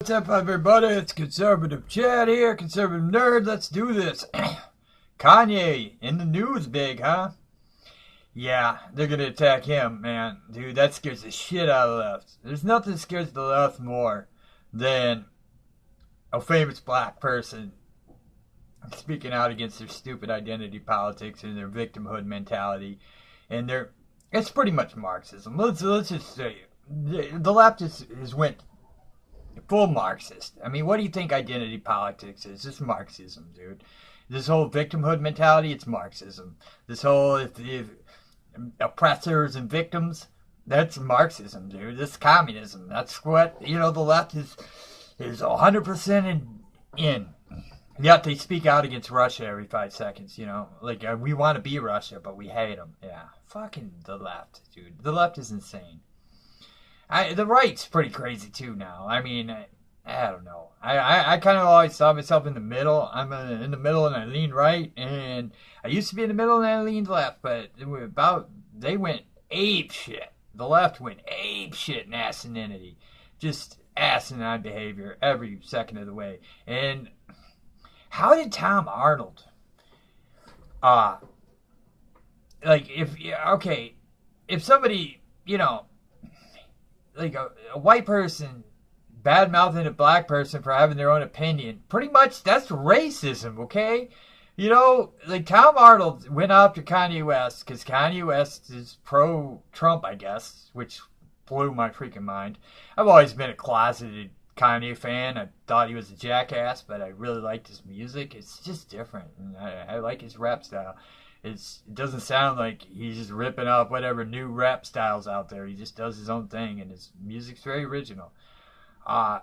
What's up, everybody? It's Conservative Chad here, Conservative Nerd. Let's do this. Kanye in the news big, huh? Yeah, they're gonna attack him, man. Dude, that scares the shit out of the left. There's nothing that scares the left more than a famous black person speaking out against their stupid identity politics and their victimhood mentality. And it's pretty much Marxism. Let's just say the left has went full Marxist. I mean, what do you think identity politics is? It's Marxism, dude. This whole victimhood mentality, it's Marxism. This whole if oppressors and victims, that's Marxism, dude. This is communism. That's what, the left is 100% in. Yet they speak out against Russia every 5 seconds, Like, we want to be Russia, but we hate them. Yeah, fucking the left, dude. The left is insane. The right's pretty crazy too now. I mean, I don't know. I kind of always saw myself in the middle. I'm in the middle and I lean right, and I used to be in the middle and I leaned left, but they went ape shit. The left went ape shit in asininity, just asinine behavior every second of the way. And how did Tom Arnold, if somebody, like a white person bad-mouthing a black person for having their own opinion, pretty much that's racism, okay? Like Tom Arnold went after Kanye West because Kanye West is pro-Trump, I guess, which blew my freaking mind. I've always been a closeted Kanye fan. I thought he was a jackass, but I really liked his music. It's just different, and I like his rap style. It doesn't sound like he's just ripping off whatever new rap styles out there. He just does his own thing, and his music's very original. Tom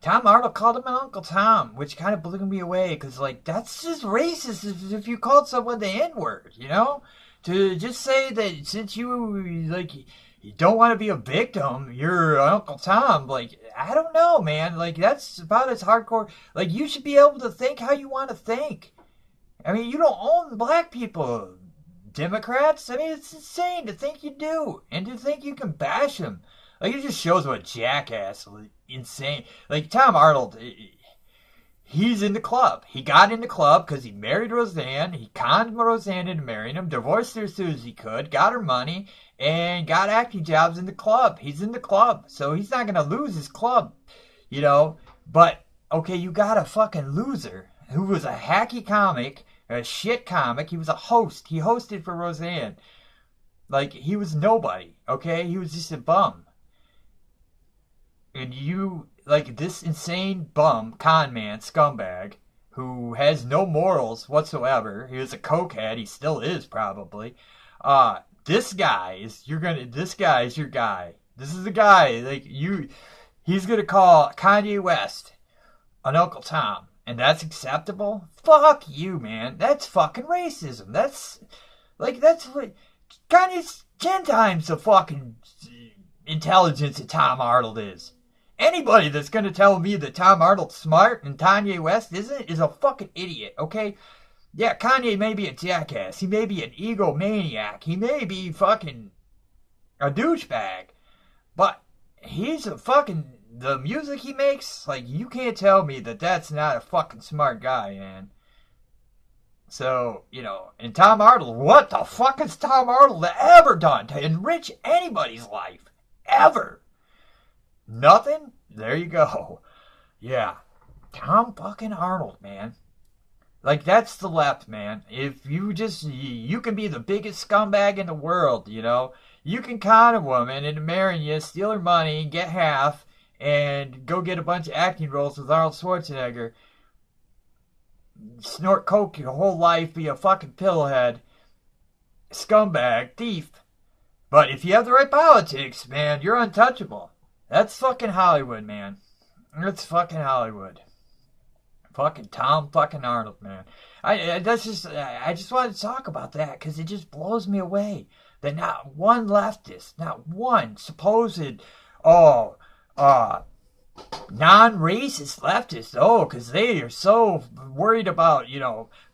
Arnold called him an Uncle Tom, which kind of blew me away, because, that's just racist if you called someone the N-word, To just say that since you don't want to be a victim, you're Uncle Tom, I don't know, man. That's about as hardcore. You should be able to think how you want to think. I mean, you don't own black people, Democrats. I mean, it's insane to think you do, and to think you can bash them. It just shows what jackass, insane. Tom Arnold, he's in the club. He got in the club because he married Roseanne. He conned Roseanne into marrying him, divorced her as soon as he could, got her money, and got acting jobs in the club. He's in the club, so he's not going to lose his club, But, okay, you got a fucking loser who was a hacky comic, a shit comic. He was a host. He hosted for Roseanne. He was nobody, okay? He was just a bum. And you, this insane bum, con man, scumbag, who has no morals whatsoever. He was a cokehead. He still is, probably. This guy is your guy. This is the guy, he's gonna call Kanye West an Uncle Tom. And that's acceptable? Fuck you, man. That's fucking racism. That's what Kanye's 10 times the fucking intelligence that Tom Arnold is. Anybody that's going to tell me that Tom Arnold's smart and Kanye West isn't is a fucking idiot, okay? Yeah, Kanye may be a jackass. He may be an egomaniac. He may be fucking a douchebag. But he's a fucking... The music he makes, you can't tell me that that's not a fucking smart guy, man. So, and Tom Arnold, what the fuck has Tom Arnold ever done to enrich anybody's life? Ever? Nothing? There you go. Yeah. Tom fucking Arnold, man. That's the left, man. If you can be the biggest scumbag in the world, You can con a woman into marrying you, steal her money, get half, and go get a bunch of acting roles with Arnold Schwarzenegger, snort coke your whole life, be a fucking pillhead, scumbag, thief. But if you have the right politics, man, you're untouchable. That's fucking Hollywood, man. That's fucking Hollywood. Fucking Tom fucking Arnold, man. I just wanted to talk about that because it just blows me away that not one leftist, not one supposed, non-racist leftists, because they are so worried about,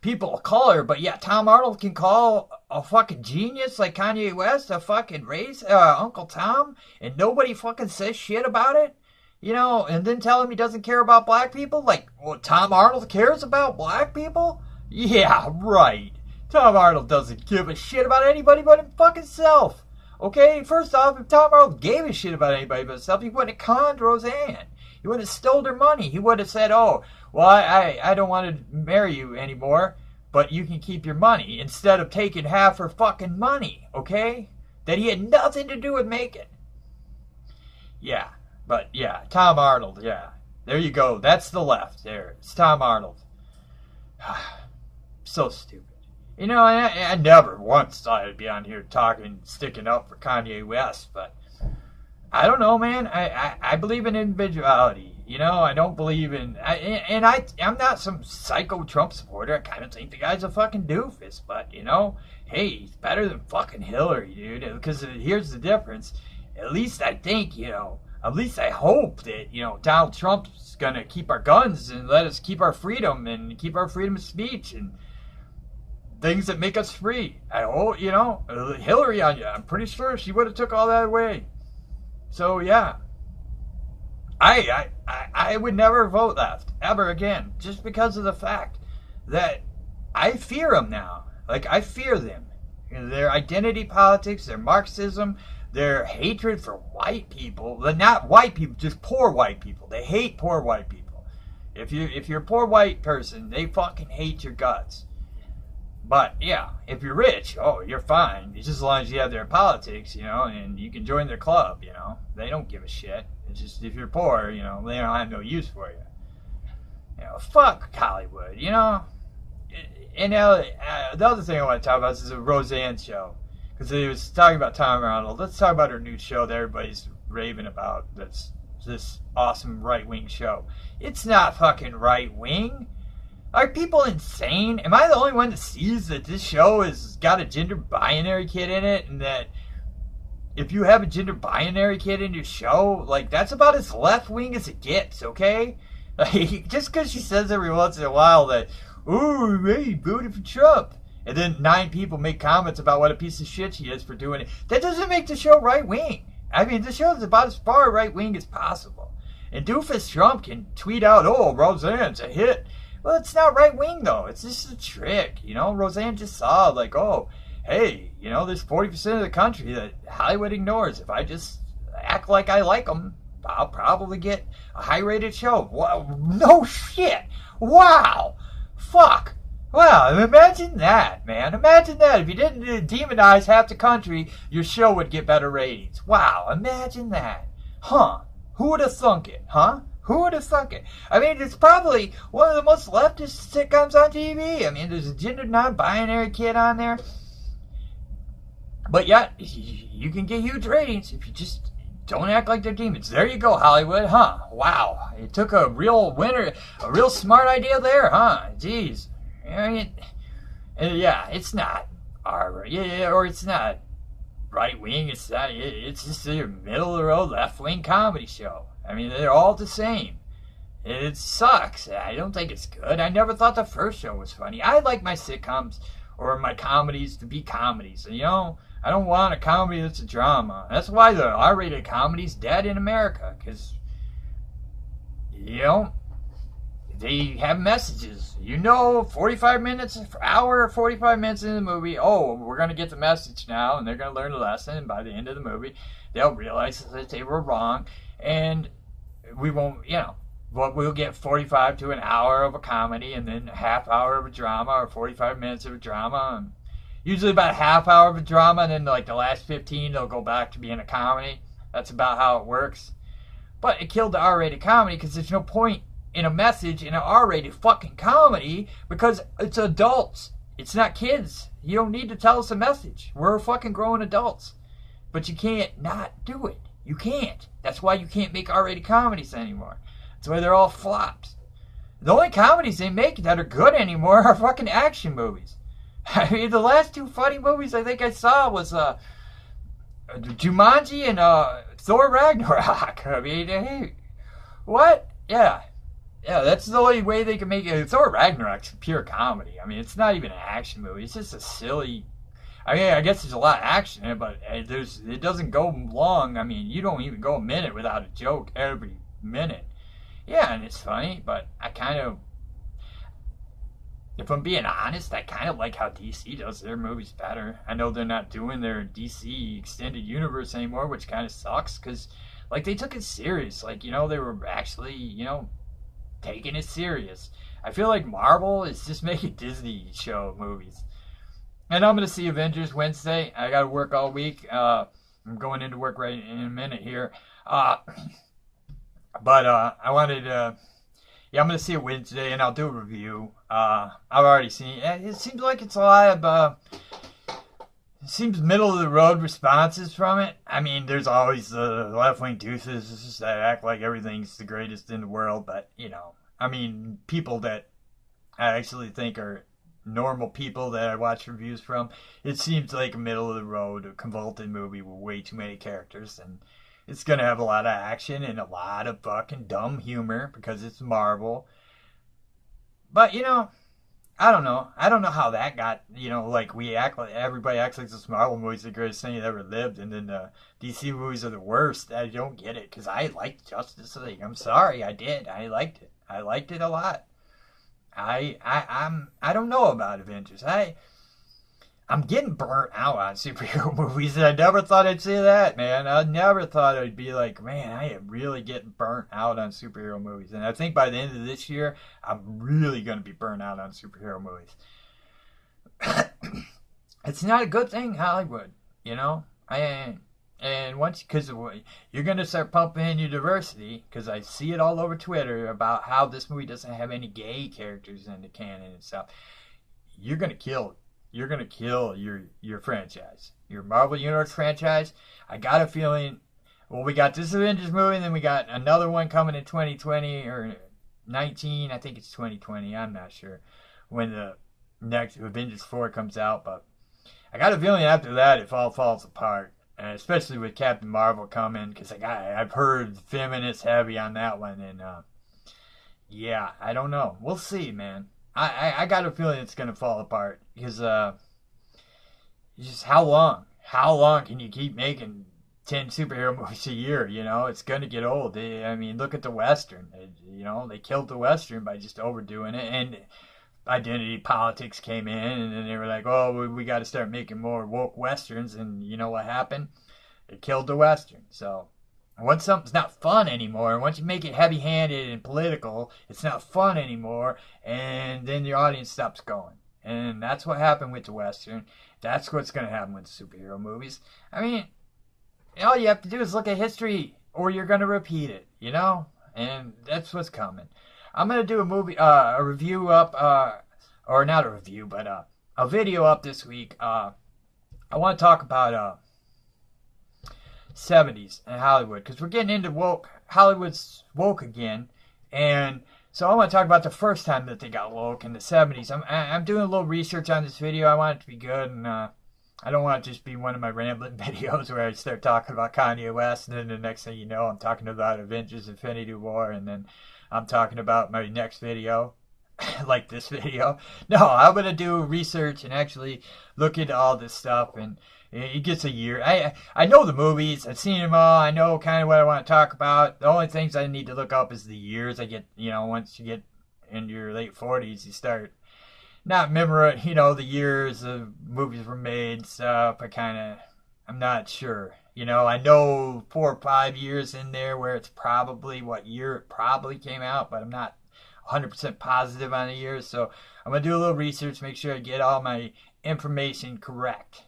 people of color, but yet Tom Arnold can call a fucking genius like Kanye West a fucking Uncle Tom, and nobody fucking says shit about it? And then tell him he doesn't care about black people? Like, well, Tom Arnold cares about black people? Yeah, right. Tom Arnold doesn't give a shit about anybody but his fucking self. Okay, first off, if Tom Arnold gave a shit about anybody but himself, he wouldn't have conned Roseanne. He wouldn't have stole her money. He would have said, oh, well, I don't want to marry you anymore, but you can keep your money, instead of taking half her fucking money, okay? That he had nothing to do with making. Yeah, but yeah, Tom Arnold, yeah. There you go. That's the left there. It's Tom Arnold. So stupid. I never once thought I'd be on here talking, sticking up for Kanye West, but I don't know, man. I believe in individuality. I don't believe in... I'm not some psycho Trump supporter. I kind of think the guy's a fucking doofus, but, hey, he's better than fucking Hillary, dude. Because here's the difference. At least I think, at least I hope that, Donald Trump's going to keep our guns and let us keep our freedom and keep our freedom of speech and things that make us free. I hope, Hillary, I'm pretty sure she would have took all that away. So, yeah. I would never vote left, ever again, just because of the fact that I fear them now. Like, I fear them. Their identity politics, their Marxism, their hatred for white people. Not white people, just poor white people. They hate poor white people. If you're a poor white person, they fucking hate your guts. But, yeah, if you're rich, oh, you're fine. It's just as long as you have their politics, and you can join their club, They don't give a shit. It's just if you're poor, they don't have no use for you. Fuck Hollywood, And the other thing I want to talk about is the Roseanne show. Because he was talking about Tom Arnold. Let's talk about her new show that everybody's raving about. That's this awesome right-wing show. It's not fucking right-wing. Are people insane? Am I the only one that sees that this show has got a gender binary kid in it, and that if you have a gender binary kid in your show, like, that's about as left-wing as it gets, okay? Like, just because she says every once in a while that, ooh, hey, voted for Trump, and then 9 people make comments about what a piece of shit she is for doing it, that doesn't make the show right-wing. I mean, the show is about as far right-wing as possible. And doofus Trump can tweet out, oh, Roseanne's a hit. Well, it's not right-wing, though. It's just a trick, Roseanne just saw, like, oh, hey, there's 40% of the country that Hollywood ignores. If I just act like I like them, I'll probably get a high-rated show. Wow, no shit. Wow. Fuck. Wow, imagine that, man. Imagine that. If you didn't demonize half the country, your show would get better ratings. Wow, imagine that. Huh. Who would have thunk it, huh? Who would have thunk it? I mean, it's probably one of the most leftist sitcoms on TV. I mean, there's a gender non-binary kid on there. But yet, you can get huge ratings if you just don't act like they're demons. There you go, Hollywood, huh? Wow. It took a real winner, a real smart idea there, huh? Jeez. I mean, yeah, it's not or it's not right-wing. It's not. It's just a middle-of-the-road left-wing comedy show. I mean, they're all the same. It sucks. I don't think it's good. I never thought the first show was funny. I like my sitcoms or my comedies to be comedies. I don't want a comedy that's a drama. That's why the R-rated comedy's dead in America. Because, they have messages. 45 minutes, hour or 45 minutes into the movie, oh, we're going to get the message now, and they're going to learn the lesson, and by the end of the movie, they'll realize that they were wrong, and we won't, but we'll get 45 to an hour of a comedy, and then a half hour of a drama, or 45 minutes of a drama, and usually about a half hour of a drama, and then like the last 15, they'll go back to being a comedy. That's about how it works. But it killed the R-rated comedy, because there's no point in a message in an R-rated fucking comedy, because it's adults. It's not kids. You don't need to tell us a message. We're fucking grown adults. But you can't not do it. You can't. That's why you can't make R-rated comedies anymore. That's why they're all flops. The only comedies they make that are good anymore are fucking action movies. I mean, the last 2 funny movies I think I saw was Jumanji and Thor Ragnarok. I mean, hey, what? Yeah, that's the only way they can make it. Thor Ragnarok's pure comedy. I mean, it's not even an action movie. It's just a silly... I mean, I guess there's a lot of action in it, but it doesn't go long. I mean, you don't even go a minute without a joke every minute. Yeah, and it's funny, but if I'm being honest, I kind of like how DC does their movies better. I know they're not doing their DC extended universe anymore, which kind of sucks because, like, they took it serious. Like, they were actually, taking it serious. I feel like Marvel is just making Disney show movies. And I'm going to see Avengers Wednesday. I got to work all week. I'm going into work right in a minute here. But I wanted to... Yeah, I'm going to see it Wednesday, and I'll do a review. I've already seen it. It seems like it's a lot of... it seems middle-of-the-road responses from it. I mean, there's always the left-wing deuces that act like everything's the greatest in the world. But, I mean, people that I actually think are normal people that I watch reviews from, it seems like a middle-of-the-road, convoluted movie with way too many characters, and it's going to have a lot of action and a lot of fucking dumb humor because it's Marvel. But, I don't know. I don't know how that got, like everybody acts like this Marvel movie's the greatest thing that ever lived, and then the DC movies are the worst. I don't get it because I liked Justice League. I'm sorry, I did. I liked it. I liked it a lot. I don't know about Avengers. I'm getting burnt out on superhero movies, and I never thought I'd say that, man. I never thought I'd be like, man, I am really getting burnt out on superhero movies. And I think by the end of this year, I'm really going to be burnt out on superhero movies. It's not a good thing, Hollywood, And once, because you're going to start pumping in your diversity, because I see it all over Twitter about how this movie doesn't have any gay characters in the canon and stuff. You're going to kill it. You're going to kill your franchise. Your Marvel Universe franchise. I got a feeling, well, we got this Avengers movie, and then we got another one coming in 2020 or 19. I think it's 2020. I'm not sure when the next Avengers 4 comes out. But I got a feeling after that, it all falls apart. And especially with Captain Marvel coming, because I've heard feminist heavy on that one. And, yeah, I don't know. We'll see, man. I got a feeling it's going to fall apart because just how long? How long can you keep making 10 superhero movies a year? It's going to get old. I mean, look at the Western. They killed the Western by just overdoing it. And identity politics came in, and then they were like, oh, we got to start making more woke Westerns. And you know what happened? It killed the Western. So... once something's not fun anymore, once you make it heavy-handed and political, it's not fun anymore, and then your audience stops going. And that's what happened with the Western. That's what's going to happen with superhero movies. I mean, all you have to do is look at history, or you're going to repeat it, And that's what's coming. I'm going to do a review up, or not a review, but a video up this week. I want to talk about... 70s in Hollywood, because we're getting into woke. Hollywood's woke again, and so I want to talk about the first time that they got woke in the 70s. I'm doing a little research on this video. I want it to be good, and I don't want it to just be one of my rambling videos where I start talking about Kanye West, and then the next thing you know, I'm talking about Avengers Infinity War, and then I'm talking about my next video, like this video. No, I'm going to do research and actually look into all this stuff, and it gets a year. I know the movies. I've seen them all. I know kind of what I want to talk about. The only things I need to look up is the years. I get, once you get into your late 40s, you start not memorizing, the years the movies were made and stuff. I'm not sure. I know 4 or 5 years in there where it's probably what year it probably came out, but I'm not 100% positive on the years. So I'm going to do a little research, make sure I get all my information correct.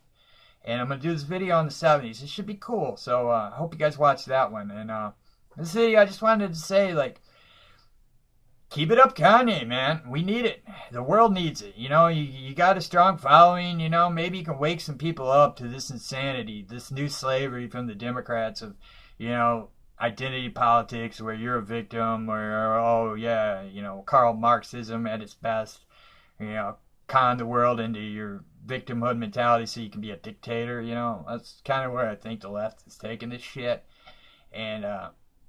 And I'm going to do this video on the 70s. It should be cool. So I hope you guys watch that one. And this video, I just wanted to say, keep it up, Kanye, man. We need it. The world needs it. You got a strong following. Maybe you can wake some people up to this insanity, this new slavery from the Democrats of, identity politics where you're a victim or, oh, yeah, Karl Marxism at its best. Con the world into your victimhood mentality so you can be a dictator, That's kind of where I think the left is taking this shit. And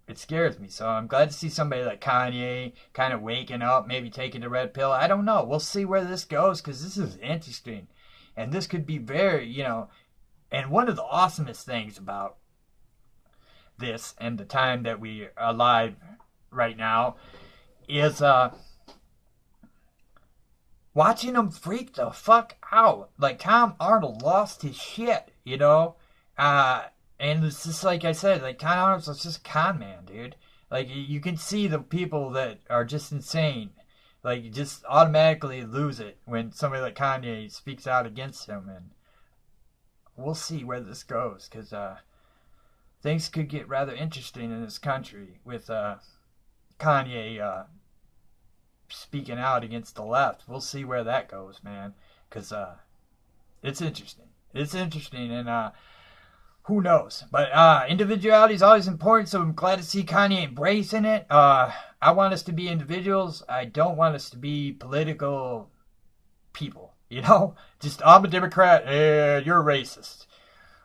it scares me. So I'm glad to see somebody like Kanye kind of waking up, maybe taking the red pill. I don't know. We'll see where this goes because this is interesting. And this could be very, and one of the awesomest things about this and the time that we are alive right now is watching them freak the fuck out. Like, Tom Arnold lost his shit, you know? And it's just like I said, like, Tom Arnold's just a con man, dude. Like, you can see the people that are just insane. Like, you just automatically lose it when somebody like Kanye speaks out against him. And we'll see where this goes, because things could get rather interesting in this country with Kanye speaking out against the left. We'll see where that goes, man, because it's interesting. It's interesting, and who knows? But individuality is always important, so I'm glad to see Kanye embracing it. I want us to be individuals. I don't want us to be political people, you know? Just, I'm a Democrat, you're a racist.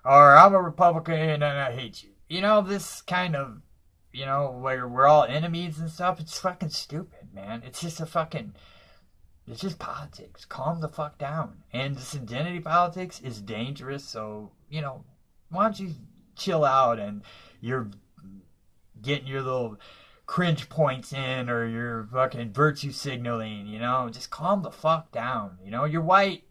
Or I'm a Republican and I hate you. You know, this kind of, you know, where we're all enemies and stuff, it's fucking stupid, man. It's just it's just politics. Calm the fuck down. And this identity politics is dangerous, so, you know, why don't you chill out and you're getting your little cringe points in, or you're fucking virtue signaling, you know? Just calm the fuck down, you know? You're white.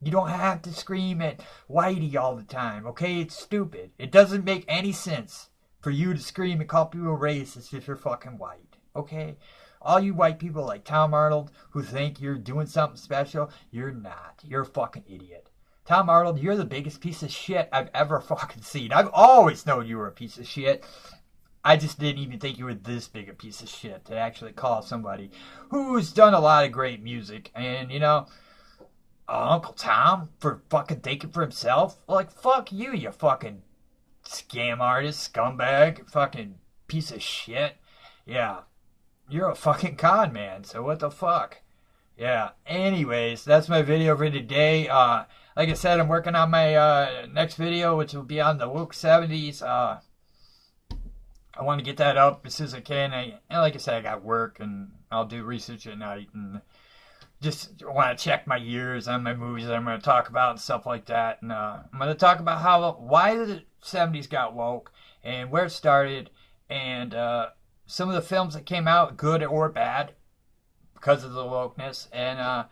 You don't have to scream at whitey all the time, okay? It's stupid. It doesn't make any sense for you to scream and call people racist if you're fucking white, okay? All you white people like Tom Arnold who think you're doing something special, you're not. You're a fucking idiot. Tom Arnold, you're the biggest piece of shit I've ever fucking seen. I've always known you were a piece of shit. I just didn't even think you were this big a piece of shit to actually call somebody who's done a lot of great music. And, you know, Uncle Tom for fucking thinking for himself? Like, fuck you, you fucking scam artist, scumbag, fucking piece of shit. Yeah, you're a fucking con man, so what the fuck? Yeah, anyways, that's my video for today. Like I said, I'm working on my next video, which will be on the woke 70s. I want to get that up as soon as I can. And like I said, I got work, and I'll do research at night, and just want to check my years on my movies that I'm going to talk about and stuff like that. And I'm going to talk about why the 70s got woke and where it started, and some of the films that came out, good or bad, because of the wokeness, and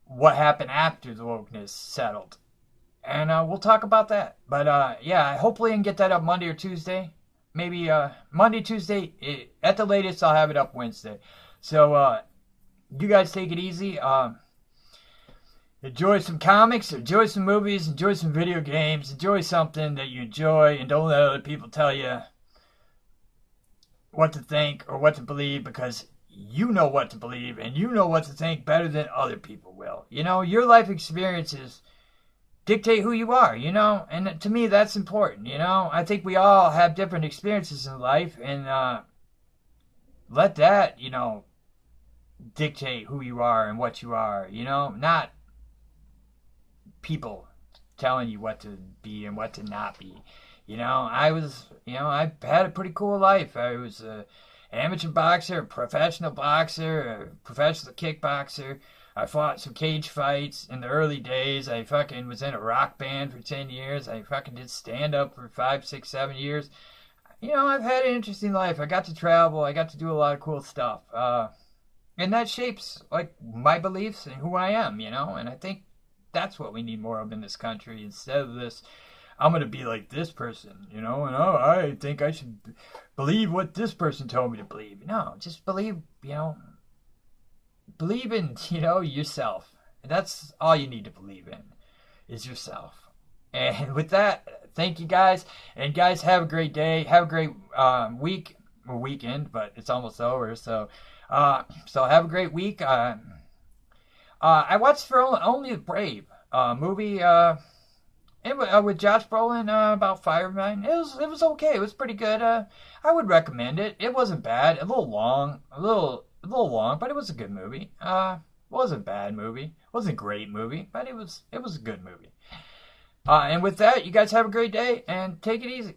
what happened after the wokeness settled. And we'll talk about that. But yeah, hopefully I can get that up Monday or Tuesday. Maybe Monday, Tuesday. At the latest, I'll have it up Wednesday. So you guys take it easy. Enjoy some comics, enjoy some movies, enjoy some video games, enjoy something that you enjoy, and don't let other people tell you what to think or what to believe, because you know what to believe and you know what to think better than other people will. You know, your life experiences dictate who you are, you know, and to me that's important, you know. I think we all have different experiences in life, and let that, you know, dictate who you are and what you are, you know, not people telling you what to be and what to not be. You know, I had a pretty cool life. I was an amateur boxer, a professional boxer, a professional kickboxer. I fought some cage fights in the early days. I fucking was in a rock band for 10 years. I fucking did stand-up for 5, 6, 7 years. You know, I've had an interesting life. I got to travel. I got to do a lot of cool stuff. And that shapes, like, my beliefs and who I am, you know? And I think that's what we need more of in this country, instead of this, I'm going to be like this person, you know? And, oh, I think I should believe what this person told me to believe. No, just believe, you know, believe in, you know, yourself. That's all you need to believe in, is yourself. And with that, thank you guys. And guys, have a great day. Have a great week, or weekend, but it's almost over. So have a great week. I watched For Only the Brave movie with Josh Brolin about firemen. It was okay. It was pretty good. I would recommend it. It wasn't bad. A little long, but it was a good movie. Wasn't a bad movie. Wasn't a great movie, but it was a good movie. And with that, you guys have a great day and take it easy.